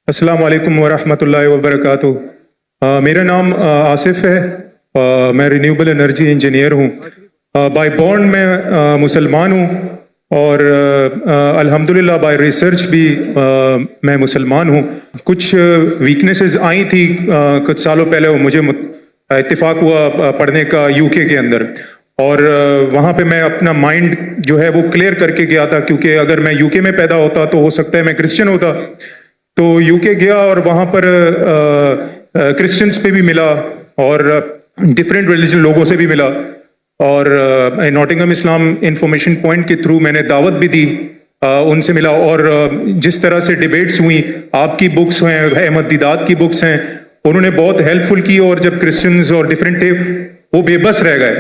السلام علیکم ورحمۃ اللہ وبرکاتہ۔ میرا نام آصف ہے، میں رینیوبل انرجی انجینئر ہوں۔ بائی بورن میں مسلمان ہوں اور الحمدللہ بائی ریسرچ بھی میں مسلمان ہوں۔ کچھ ویکنیسز آئی تھی کچھ سالوں پہلے، مجھے اتفاق ہوا پڑھنے کا یو کے اندر، اور وہاں پہ میں اپنا مائنڈ جو ہے وہ کلیئر کر کے گیا تھا، کیونکہ اگر میں یو کے میں پیدا ہوتا تو ہو سکتا ہے میں کرسچن ہوتا۔ تو یو کے گیا اور وہاں پر کرسچنس پہ بھی ملا اور ڈفرینٹ ریلیجن لوگوں سے بھی ملا، اور ناٹنگھم اسلام انفارمیشن پوائنٹ کے تھرو میں نے دعوت بھی دی، ان سے ملا، اور جس طرح سے ڈیبیٹس ہوئیں، آپ کی بکس ہیں، احمد دیدات کی بکس ہیں، انہوں نے بہت ہیلپ فل کی، اور جب کرسچنز اور ڈفرینٹ تھے وہ بے بس رہ گئے،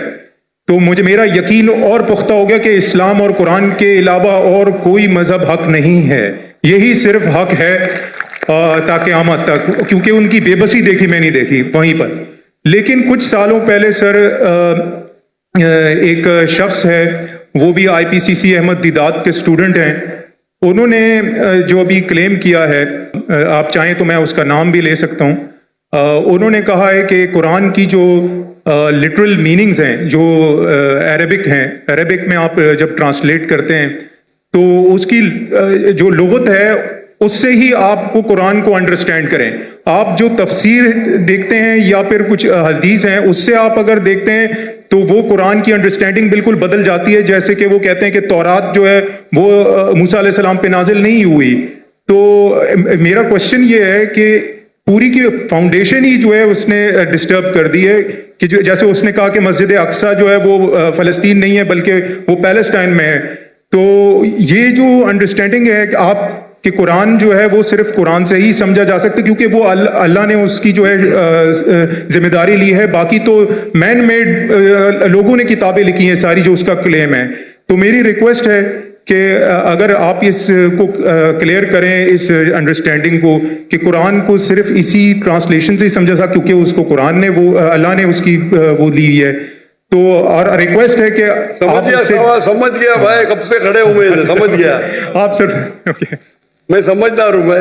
تو میرا یقین اور پختہ ہو گیا کہ اسلام اور قرآن کے علاوہ اور کوئی مذہب حق نہیں ہے، یہی صرف حق ہے تا قیامت تک، کیونکہ ان کی بے بسی دیکھی میں نہیں دیکھی وہیں پر۔ لیکن کچھ سالوں پہلے سر ایک شخص ہے، وہ بھی آئی پی سی سی احمد دیدات کے اسٹوڈنٹ ہیں، انہوں نے جو ابھی کلیم کیا ہے، آپ چاہیں تو میں اس کا نام بھی لے سکتا ہوں، انہوں نے کہا ہے کہ قرآن کی جو لٹرل میننگز ہیں جو عربک ہیں، عربک میں آپ جب ٹرانسلیٹ کرتے ہیں تو اس کی جو لغت ہے اس سے ہی آپ کو قرآن کو انڈرسٹینڈ کریں۔ آپ جو تفسیر دیکھتے ہیں یا پھر کچھ حدیث ہیں، اس سے آپ اگر دیکھتے ہیں تو وہ قرآن کی انڈرسٹینڈنگ بالکل بدل جاتی ہے، جیسے کہ وہ کہتے ہیں کہ تورات جو ہے وہ موسیٰ علیہ السلام پہ نازل نہیں ہوئی۔ تو میرا کوشچن یہ ہے کہ پوری کی فاؤنڈیشن ہی جو ہے اس نے ڈسٹرب کر دی ہے، کہ جیسے اس نے کہا کہ مسجد اقصیٰ جو ہے وہ فلسطین نہیں ہے بلکہ وہ پیلسٹائن میں ہے۔ تو یہ جو انڈرسٹینڈنگ ہے کہ آپ کہ قرآن جو ہے وہ صرف قرآن سے ہی سمجھا جا سکتا ہے، کیونکہ وہ اللہ نے اس کی جو ہے ذمہ داری لی ہے، باقی تو مین میڈ لوگوں نے کتابیں لکھی ہیں ساری جو اس کا کلیم ہے۔ تو میری ریکویسٹ ہے کہ اگر آپ اس کو کلیئر کریں، اس انڈرسٹینڈنگ کو، کہ قرآن کو صرف اسی ٹرانسلیشن سے ہی سمجھا سکتا، کیونکہ اس کو قرآن نے وہ اللہ نے اس کی وہ لی ہے۔ تو اور ریکویسٹ ہے کہ سمجھ گیا بھائی، کب سے کھڑے ہوئے تھے، سمجھ گیا آپ سر، میں سمجھدار ہوں میں،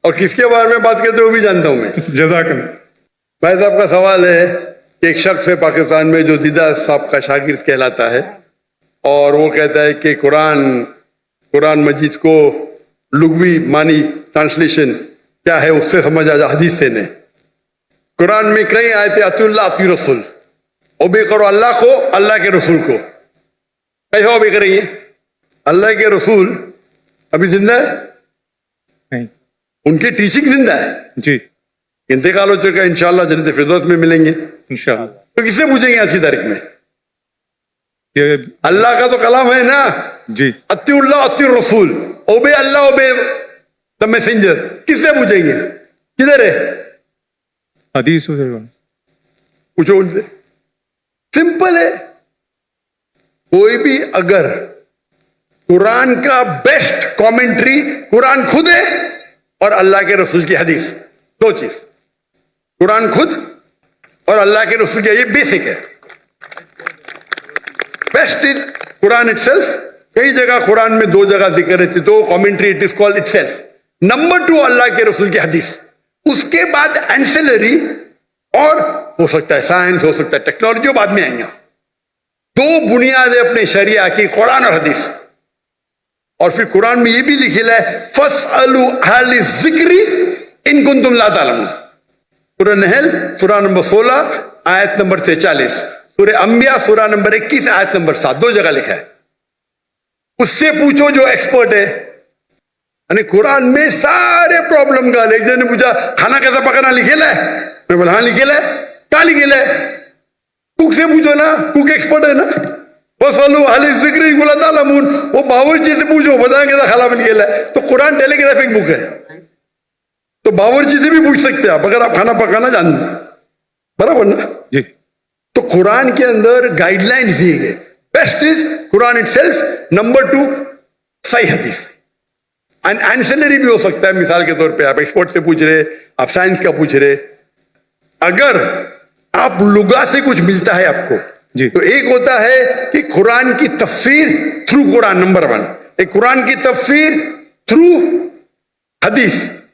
اور کس کے بارے میں بات کرتے ہو بھی جانتا ہوں میں۔ جزاک اللہ۔ بھائی صاحب کا سوال ہے کہ ایک شخص ہے پاکستان میں جو دیدہ صاحب کا شاگرد کہلاتا ہے، اور وہ کہتا ہے کہ قرآن مجید کو لغوی معنی ٹرانسلیشن کیا ہے اس سے سمجھا جا، حدیث سے نہیں۔ قرآن میں کئی آیتیں اطیعوا اللہ اطیعوا رسول، اوبے کرو اللہ کو، اللہ کے رسول کو۔ کیسے اوبے کریں گے؟ اللہ کے رسول ابھی زندہ ہے نہیں، ان کی ٹیچنگ زندہ ہے، جی انتقال ہو چکا ہے، انشاءاللہ جنت فردوس میں ملیں گے۔ انشاءاللہ۔ تو کس سے پوچھیں گے آج کی تاریخ میں؟ یہ اللہ کا تو کلام ہے نا، جی اطیعوا اللہ اطیعوا الرسول، obey Allah obey the messenger, کس سے پوچھیں گے؟ کدھر ہے؟ حدیث پوچھو ان سے، سمپل ہے۔ کوئی بھی اگر قرآن کا بیسٹ کامنٹری قرآن خود ہے اور اللہ کے رسول کی حدیث، دو چیز، قرآن خود اور اللہ کے رسول کی، یہ بیسک ہے۔ Best is Quran itself, کئی جگہ قرآن میں دو جگہ ذکر ہے، دو commentary, it is called itself. Number 2 اللہ کے رسول کی حدیث، اس کے بعد اینسلری، اور ہو سکتا ہے سائنس، ہو سکتا ہے ٹیکنالوجی، بعد میں آئیں گا۔ دو بنیادیں اپنے شریعہ کی، قرآن اور حدیث۔ اور پھر قرآن میں یہ بھی لکھا ہے فَاسْأَلُوا أَهْلَ الذِّكْرِ إِن كُنتُمْ لَا تَعْلَمُونَ۔ سورہ نحل سورہ نمبر 16 آیت نمبر 43، سورہ انبیاء سورہ نمبر 21 آیت نمبر 7، دو جگہ لکھا ہے۔ اس سے پوچھو جو ایکسپرٹ ہے۔ یعنی قرآن میں سارے پرابلم کا، ایک جن نے پوچھا کھانا کیسا پکانا لکھے ہے، میں بولا ہاں لکھے ہے، کیا لکھے ہے؟ کوک سے پوچھو نا، کوک ایکسپرٹ ہے نا۔ وَاسْأَلُوا أَهْلَ الذِّكْرِ إِن كُنتُمْ لَا تَعْلَمُونَ، وہ باورچی سے پوچھو، بتائیں گے کھانا بن گیا ہے۔ تو قرآن ٹیلی گرافک بک ہے، تو باورچی سے بھی پوچھ سکتے ہیں آپ اگر آپ کھانا پکانا جانتے، برابر نا؟ جی۔ تو قرآن کے اندر گائیڈ لائن دیے گئے، best is Quran itself, number 2 صحیح حدیث۔ اینسلری بھی ہو سکتا ہے، مثال کے طور پہ آپ ایکسپرٹ سے پوچھ رہے، آپ سائنس کا پوچھ رہے، اگر آپ لغات سے کچھ ملتا ہے آپ کو، تو ایک ہوتا ہے کہ قرآن کی تفسیر تھرو قرآن، نمبر 1، ایک قرآن کی تفسیر تھرو حدیث،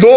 2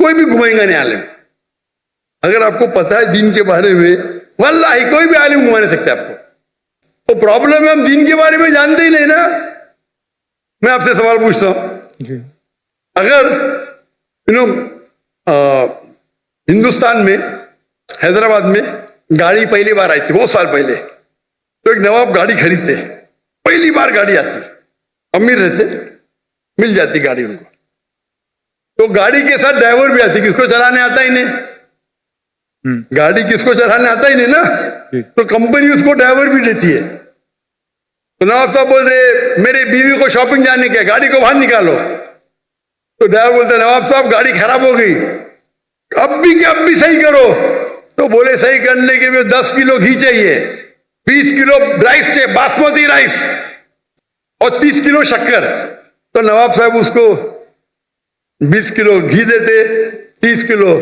کوئی بھی گھمائیں گا نہیں عالم. اگر آپ کو پتا ہے دین کے بارے میں واللہ کوئی بھی عالم گھما نہیں سکتا آپ کو. تو پرابلم ہے ہم دین کے بارے میں جانتے ہی نہیں نا. میں آپ سے سوال پوچھتا ہوں, اگر ہندوستان میں حیدرآباد میں گاڑی پہلی بار آئی تھی بہت سال پہلے, تو ایک نواب گاڑی خریدتے, پہلی بار گاڑی آتی, امیر رہتے, مل جاتی گاڑی ان کو, تو گاڑی کے ساتھ ڈرائیور بھی آتی. کس کو چلانے آتا ہی نہیں, گاڑی کس کو چلانے آتا ہی نہیں نا, تو کمپنی اس کو ڈرائیور بھی دیتی ہے. تو نواب صاحب بولتے میری بیوی کو شاپنگ جانے کے, گاڑی کو باہر نکالو. تو ڈرائیور بولتے نواب صاحب گاڑی خراب ہو گئی, اب بھی صحیح کرو. تو بولے صحیح کرنے کے لیے 10 کلو گھی چاہیے, 20 کلو رائس چاہیے, باسمتی رائس, اور 30 کلو شکر. تو نواب صاحب اس کو 20 کلو گھی دیتے, 30 کلو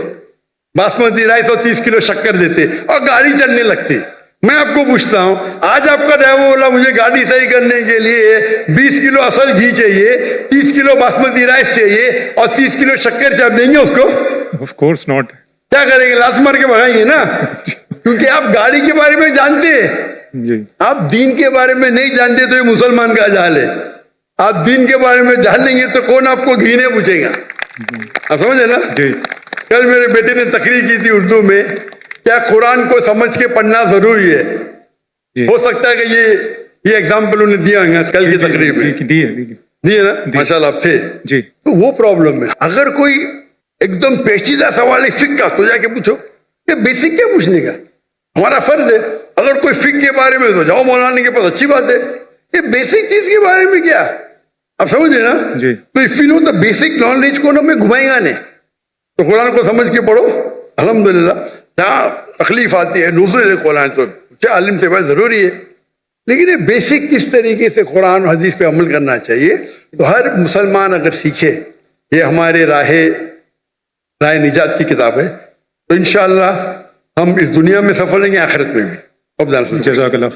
باسمتی رائس اور 30 کلو شکر دیتے, اور گاڑی چلنے لگتی. میں آپ کو پوچھتا ہوں, آج آپ کا ڈرائیور بولا مجھے گاڑی صحیح کرنے کے لیے 20 کلو اصل گھی چاہیے, 30 کلو باسمتی رائس چاہیے, اور 30 کلو شکر چاہیے, دیں گے اس کو؟ Of course not. کیا کریں گے, لات مار کے بھگائیں گے نا, کیونکہ آپ گاڑی کے بارے میں جانتے ہیں, جی آپ دین کے بارے میں نہیں جانتے تو یہ مسلمان کا جہل ہے. آپ دین کے بارے میں جان لیں گے تو کون آپ کو گھی نہیں پوچھے گا. آپ سمجھے نا. جی کل میرے بیٹے نے تقریر کی تھی اردو میں, کیا قرآن کو سمجھ کے پڑھنا ضروری ہے. ہو سکتا ہے کہ یہ ایگزامپل انہیں دیا ہوگا کل کی تقریر میں, دیے نا, ماشاء اللہ آپ تھے. جی تو وہ پرابلم ہے. اگر کوئی ایک دم پیچیدہ سوال ہے فقہ کا, تو جا کے پوچھو. یہ بیسک کیا پوچھنے کا, ہمارا فرض ہے. اگر کوئی فقہ کے بارے میں تو جاؤ مولانا کے پاس, اچھی بات ہے. یہ بیسک چیز کے بارے میں کیا, آپ سمجھے نا. جی تو if you know the basic knowledge کو ہمیں گھمائے گا نہیں. تو قرآن کو سمجھ کے پڑھو, الحمدللہ. جہاں تکلیف آتی ہے نزول قرآن تو عالم سے بہت ضروری ہے, لیکن یہ بیسک کس طریقے سے قرآن و حدیث پہ عمل کرنا چاہیے, تو ہر مسلمان اگر سیکھے, یہ ہمارے راہ نجات کی کتاب ہے, تو انشاءاللہ ہم اس دنیا میں سفل ہیں گے, آخرت میں بھی. جزاک اللہ.